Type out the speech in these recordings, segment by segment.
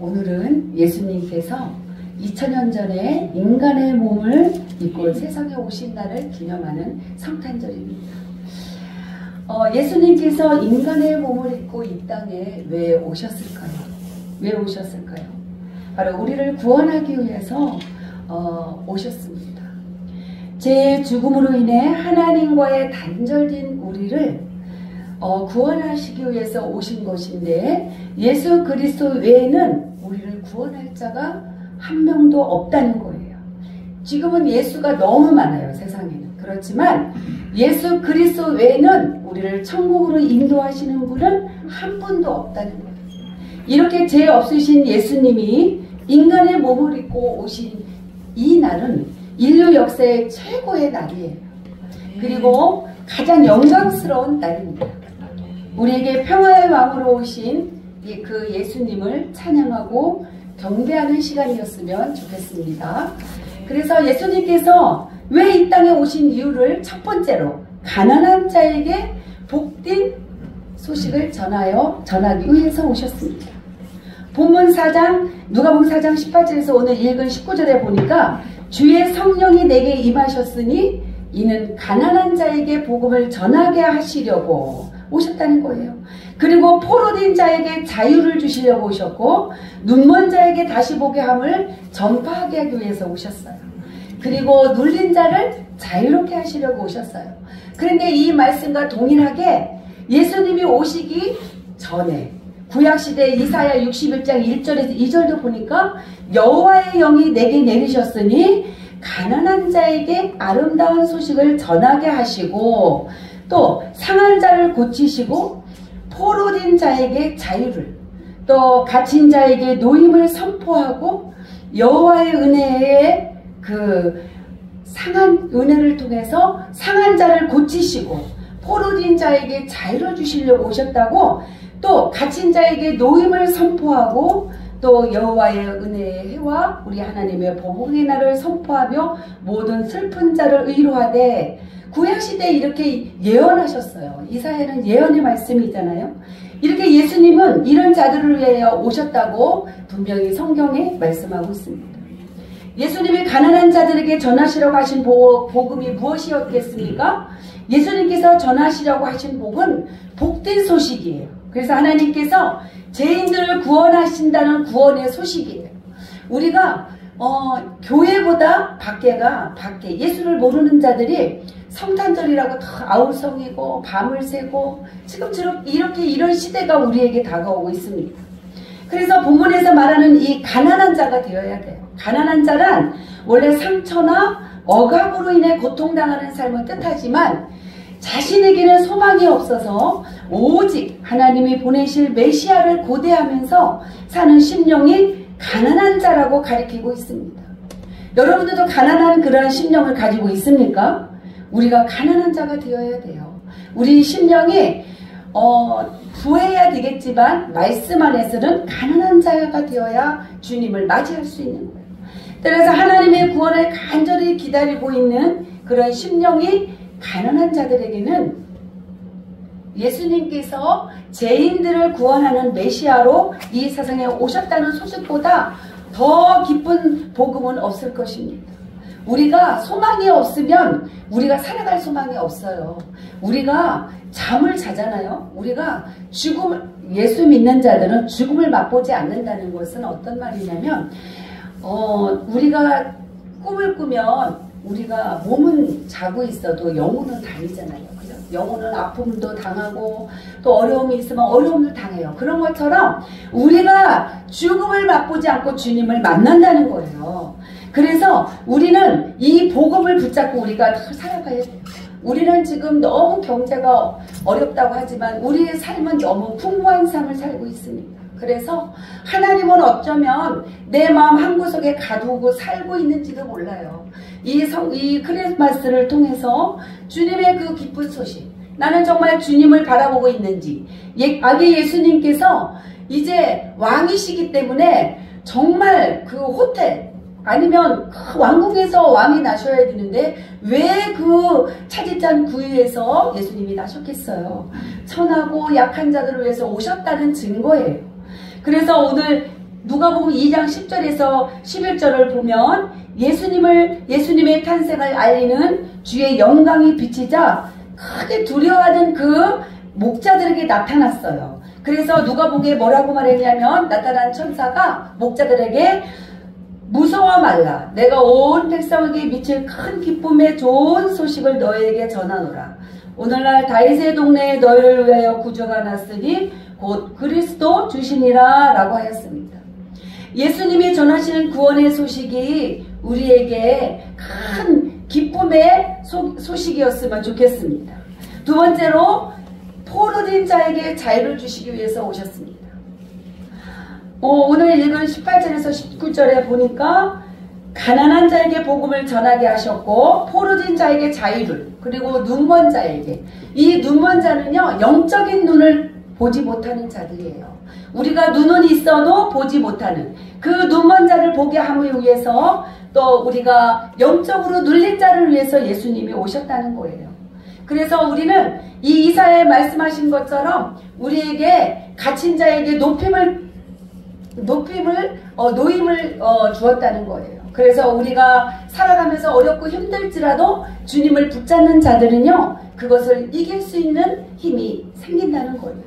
오늘은 예수님께서 2000년 전에 인간의 몸을 입고 세상에 오신 날을 기념하는 성탄절입니다. 예수님께서 인간의 몸을 입고 이 땅에 왜 오셨을까요? 왜 오셨을까요? 바로 우리를 구원하기 위해서 오셨습니다. 제 죽음으로 인해 하나님과의 단절된 우리를 구원하시기 위해서 오신 것인데, 예수 그리스도 외에는 우리를 구원할 자가 한 명도 없다는 거예요. 지금은 예수가 너무 많아요, 세상에는. 그렇지만 예수 그리스도 외에는 우리를 천국으로 인도하시는 분은 한 분도 없다는 거예요. 이렇게 죄 없으신 예수님이 인간의 몸을 입고 오신 이 날은 인류 역사의 최고의 날이에요. 그리고 가장 영광스러운 날입니다. 우리에게 평화의 왕으로 오신 그 예수님을 찬양하고 경배하는 시간이었으면 좋겠습니다. 그래서 예수님께서 왜 이 땅에 오신 이유를 첫 번째로 가난한 자에게 복된 소식을 전하기 위해서 오셨습니다. 본문 4장 누가복음 4장 18절에서 오늘 읽은 19절에 보니까 주의 성령이 내게 임하셨으니 이는 가난한 자에게 복음을 전하게 하시려고 오셨다는 거예요. 그리고 포로된 자에게 자유를 주시려고 오셨고, 눈먼 자에게 다시 보게 함을 전파하게 하기 위해서 오셨어요. 그리고 눌린 자를 자유롭게 하시려고 오셨어요. 그런데 이 말씀과 동일하게 예수님이 오시기 전에 구약시대 이사야 61장 1절에서 2절도 보니까 여호와의 영이 내게 내리셨으니 가난한 자에게 아름다운 소식을 전하게 하시고, 또 상한 자를 고치시고 포로된 자에게 자유를, 또 갇힌 자에게 노임을 선포하고, 여호와의 은혜에 그 상한 은혜를 통해서 상한 자를 고치시고 포로된 자에게 자유를 주시려고 오셨다고, 또 갇힌 자에게 노임을 선포하고, 또 여호와의 은혜의 해와 우리 하나님의 보복의 날을 선포하며 모든 슬픈 자를 의로하되, 구약시대에 이렇게 예언하셨어요. 이사야는 예언의 말씀이잖아요. 이렇게 예수님은 이런 자들을 위하여 오셨다고 분명히 성경에 말씀하고 있습니다. 예수님이 가난한 자들에게 전하시려고 하신 복음이 무엇이었겠습니까? 예수님께서 전하시려고 하신 복은 복된 소식이에요. 그래서 하나님께서 죄인들을 구원하신다는 구원의 소식이에요. 우리가 교회보다 밖에 예수를 모르는 자들이 성탄절이라고 다 아울성이고 밤을 새고 지금처럼 이런 시대가 우리에게 다가오고 있습니다. 그래서 본문에서 말하는 이 가난한 자가 되어야 돼요. 가난한 자란 원래 상처나 억압으로 인해 고통당하는 삶을 뜻하지만, 자신에게는 소망이 없어서 오직 하나님이 보내실 메시아를 고대하면서 사는 심령이 가난한 자라고 가리키고 있습니다. 여러분들도 가난한 그러한 심령을 가지고 있습니까? 우리가 가난한 자가 되어야 돼요. 우리 심령이 부해야 되겠지만 말씀 안에서는 가난한 자가 되어야 주님을 맞이할 수 있는 거예요. 따라서 하나님의 구원을 간절히 기다리고 있는 그런 심령이 가난한 자들에게는 예수님께서 죄인들을 구원하는 메시아로 이 세상에 오셨다는 소식보다 더 기쁜 복음은 없을 것입니다. 우리가 소망이 없으면 우리가 살아갈 소망이 없어요. 우리가 잠을 자잖아요. 우리가 예수 믿는 자들은 죽음을 맛보지 않는다는 것은 어떤 말이냐면, 우리가 꿈을 꾸면 우리가 몸은 자고 있어도 영혼은 다니잖아요. 그죠? 영혼은 아픔도 당하고 또 어려움이 있으면 어려움을 당해요. 그런 것처럼 우리가 죽음을 맛보지 않고 주님을 만난다는 거예요. 그래서 우리는 이 복음을 붙잡고 우리가 살아가야 돼요. 우리는 지금 너무 경제가 어렵다고 하지만 우리의 삶은 너무 풍부한 삶을 살고 있습니다. 그래서 하나님은 어쩌면 내 마음 한구석에 가두고 살고 있는지도 몰라요. 이 크리스마스를 통해서 주님의 그 기쁜 소식, 나는 정말 주님을 바라보고 있는지, 아기 예수님께서 이제 왕이시기 때문에 정말 그 호텔 아니면 그 왕궁에서 왕이 나셔야 되는데 왜 그 차지찬 구유에서 예수님이 나셨겠어요? 천하고 약한 자들을 위해서 오셨다는 증거예요. 그래서 오늘 누가복음 2장 10절에서 11절을 보면 예수님의 탄생을 알리는 주의 영광이 비치자 크게 두려워하는 그 목자들에게 나타났어요. 그래서 누가복음에 뭐라고 말했냐면 나타난 천사가 목자들에게 무서워 말라. 내가 온 백성에게 미칠 큰 기쁨의 좋은 소식을 너희에게 전하노라. 오늘날 다윗의 동네에 너희를 위하여 구주가 났으니 곧 그리스도 주시니라 라고 하였습니다. 예수님이 전하시는 구원의 소식이 우리에게 큰 기쁨의 소식이었으면 좋겠습니다. 두 번째로 포로된 자에게 자유를 주시기 위해서 오셨습니다. 오늘 읽은 18절에서 19절에 보니까 가난한 자에게 복음을 전하게 하셨고 포로된 자에게 자유를, 그리고 눈먼 자에게, 이 눈먼 자는요 영적인 눈을 보지 못하는 자들이에요. 우리가 눈은 있어도 보지 못하는 그 눈먼 자를 보게 함을 위해서, 또 우리가 영적으로 눌린 자를 위해서 예수님이 오셨다는 거예요. 그래서 우리는 이 이사야에 말씀하신 것처럼 우리에게 갇힌 자에게 노임을 주었다는 거예요. 그래서 우리가 살아가면서 어렵고 힘들지라도 주님을 붙잡는 자들은요 그것을 이길 수 있는 힘이 생긴다는 거예요.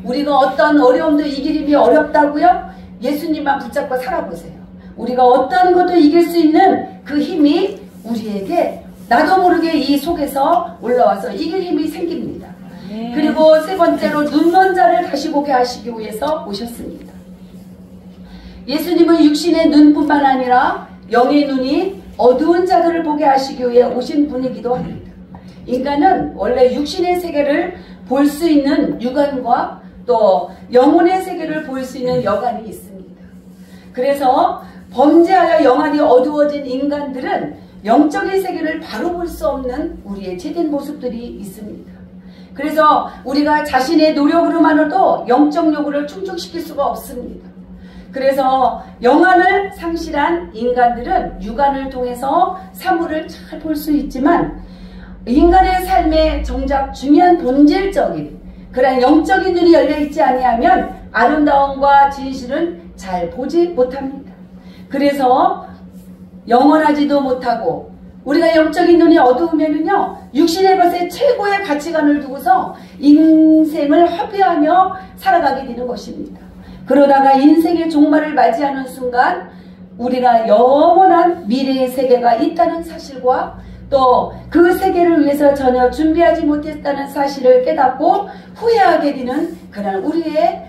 우리가 어떤 어려움도 이길 힘이 어렵다고요? 예수님만 붙잡고 살아보세요. 우리가 어떤 것도 이길 수 있는 그 힘이 우리에게 나도 모르게 이 속에서 올라와서 이길 힘이 생깁니다. 그리고 세 번째로 눈먼 자를 다시 보게 하시기 위해서 오셨습니다. 예수님은 육신의 눈뿐만 아니라 영의 눈이 어두운 자들을 보게 하시기 위해 오신 분이기도 합니다. 인간은 원래 육신의 세계를 볼 수 있는 육안과 또 영혼의 세계를 볼 수 있는 여간이 있습니다. 그래서 범죄하여 영안이 어두워진 인간들은 영적인 세계를 바로 볼 수 없는 우리의 죄된 모습들이 있습니다. 그래서 우리가 자신의 노력으로만으로도 영적 요구를 충족시킬 수가 없습니다. 그래서 영안을 상실한 인간들은 육안을 통해서 사물을 잘 볼 수 있지만 인간의 삶에 정작 중요한 본질적인 그런 영적인 눈이 열려있지 아니하면 아름다움과 진실은 잘 보지 못합니다. 그래서 영원하지도 못하고 우리가 영적인 눈이 어두우면은요 육신의 것에 최고의 가치관을 두고서 인생을 허비하며 살아가게 되는 것입니다. 그러다가 인생의 종말을 맞이하는 순간 우리가 영원한 미래의 세계가 있다는 사실과 또 그 세계를 위해서 전혀 준비하지 못했다는 사실을 깨닫고 후회하게 되는 그런 우리의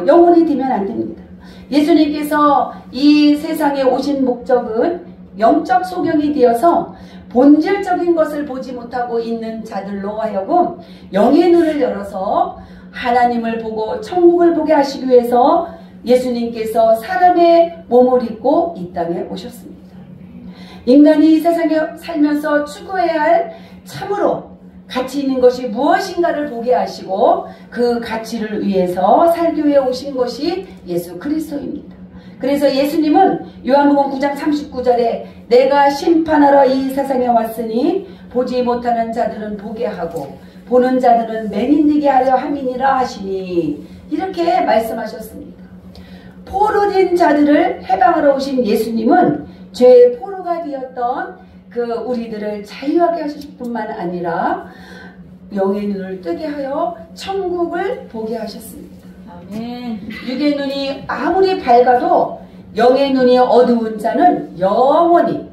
영혼이 되면 안 됩니다. 예수님께서 이 세상에 오신 목적은 영적 소경이 되어서 본질적인 것을 보지 못하고 있는 자들로 하여금 영의 눈을 열어서 하나님을 보고 천국을 보게 하시기 위해서 예수님께서 사람의 몸을 입고 이 땅에 오셨습니다. 인간이 이 세상에 살면서 추구해야 할 참으로 가치 있는 것이 무엇인가를 보게 하시고 그 가치를 위해서 살기 위해 오신 것이 예수 그리스도입니다. 그래서 예수님은 요한복음 9장 39절에 내가 심판하러 이 세상에 왔으니 보지 못하는 자들은 보게 하고 보는 자들은 맹인되게 하려 함이니라 하시니 이렇게 말씀하셨습니다. 포로된 자들을 해방하러 오신 예수님은 죄의 포로가 되었던 그 우리들을 자유하게 하실 뿐만 아니라 영의 눈을 뜨게 하여 천국을 보게 하셨습니다. 아멘. 육의 눈이 아무리 밝아도 영의 눈이 어두운 자는 영원히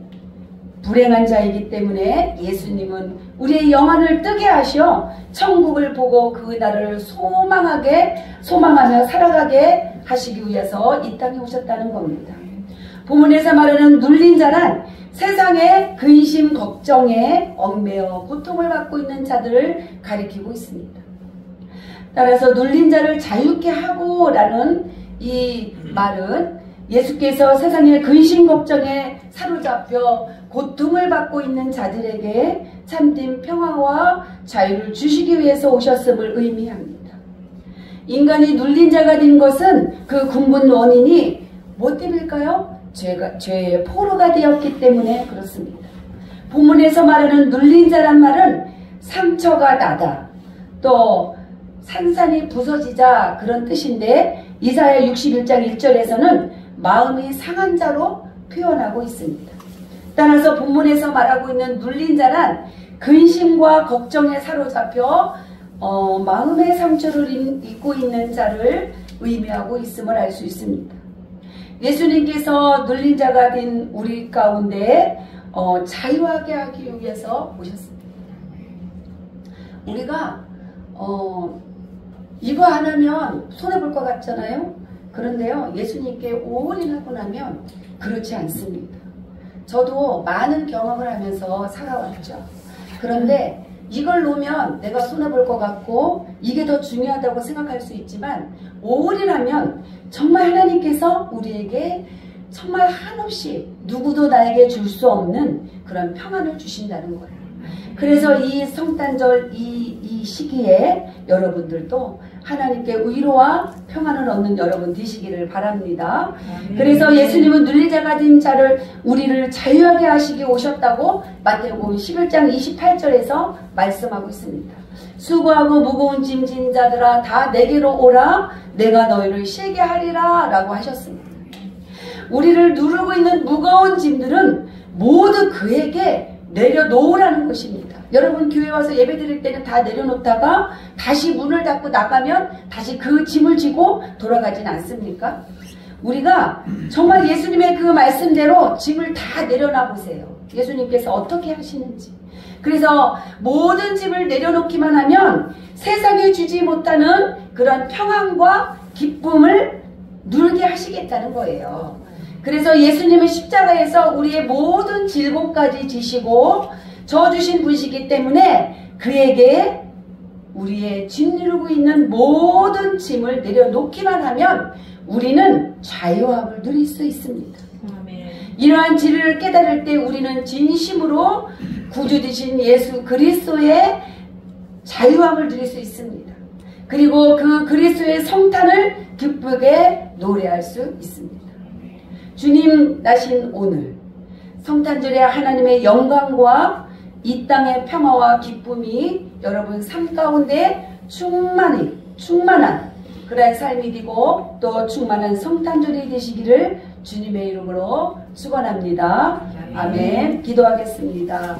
불행한 자이기 때문에 예수님은 우리의 영안을 뜨게 하셔 천국을 보고 그 날을 소망하며 살아가게 하시기 위해서 이 땅에 오셨다는 겁니다. 본문에서 말하는 눌린 자란 세상의 근심 걱정에 얽매여 고통을 받고 있는 자들을 가리키고 있습니다. 따라서 눌린 자를 자유케 하고 라는 이 말은 예수께서 세상의 근심 걱정에 사로잡혀 고통을 받고 있는 자들에게 참된 평화와 자유를 주시기 위해서 오셨음을 의미합니다. 인간이 눌린 자가 된 것은 그 근본 원인이 뭐 때문일까요? 죄의 포로가 되었기 때문에 그렇습니다. 본문에서 말하는 눌린 자란 말은 상처가 나다, 또 산산이 부서지자 그런 뜻인데 이사야 61장 1절에서는 마음이 상한 자로 표현하고 있습니다. 따라서 본문에서 말하고 있는 눌린 자란 근심과 걱정에 사로잡혀 마음의 상처를 입고 있는 자를 의미하고 있음을 알 수 있습니다. 예수님께서 눌린 자가 된 우리 가운데 자유하게 하기 위해서 오셨습니다. 우리가 이거 안 하면 손해볼 것 같잖아요. 그런데요, 예수님께 올인하고 나면 그렇지 않습니다. 저도 많은 경험을 하면서 살아왔죠. 그런데 이걸 놓으면 내가 손해볼 것 같고 이게 더 중요하다고 생각할 수 있지만, 올인하면 정말 하나님께서 우리에게 정말 한없이 누구도 나에게 줄 수 없는 그런 평안을 주신다는 거예요. 그래서 이 성탄절 이 시기에 여러분들도 하나님께 위로와 평안을 얻는 여러분 되시기를 바랍니다. 그래서 예수님은 눌린 자가 된 자를 우리를 자유하게 하시기 오셨다고 마태복음 11장 28절에서 말씀하고 있습니다. 수고하고 무거운 짐 진 자들아 다 내게로 오라, 내가 너희를 쉬게 하리라 라고 하셨습니다. 우리를 누르고 있는 무거운 짐들은 모두 그에게 내려놓으라는 것입니다. 여러분 교회 와서 예배 드릴 때는 다 내려놓다가 다시 문을 닫고 나가면 다시 그 짐을 지고 돌아가진 않습니까? 우리가 정말 예수님의 그 말씀대로 짐을 다 내려놔 보세요. 예수님께서 어떻게 하시는지. 그래서 모든 짐을 내려놓기만 하면 세상에 주지 못하는 그런 평안과 기쁨을 누리게 하시겠다는 거예요. 그래서 예수님은 십자가에서 우리의 모든 질곡까지 지시고 져주신 분이시기 때문에 그에게 우리의 짓누르고 있는 모든 짐을 내려놓기만 하면 우리는 자유함을 누릴 수 있습니다. 아멘. 이러한 진리를 깨달을 때 우리는 진심으로 구주 되신 예수 그리스도의 자유함을 누릴 수 있습니다. 그리고 그 그리스도의 성탄을 기쁘게 노래할 수 있습니다. 주님 나신 오늘 성탄절에 하나님의 영광과 이 땅의 평화와 기쁨이 여러분 삶 가운데 충만한 그런 삶이 되고 또 충만한 성탄절이 되시기를 주님의 이름으로 축원합니다. 아멘. 기도하겠습니다.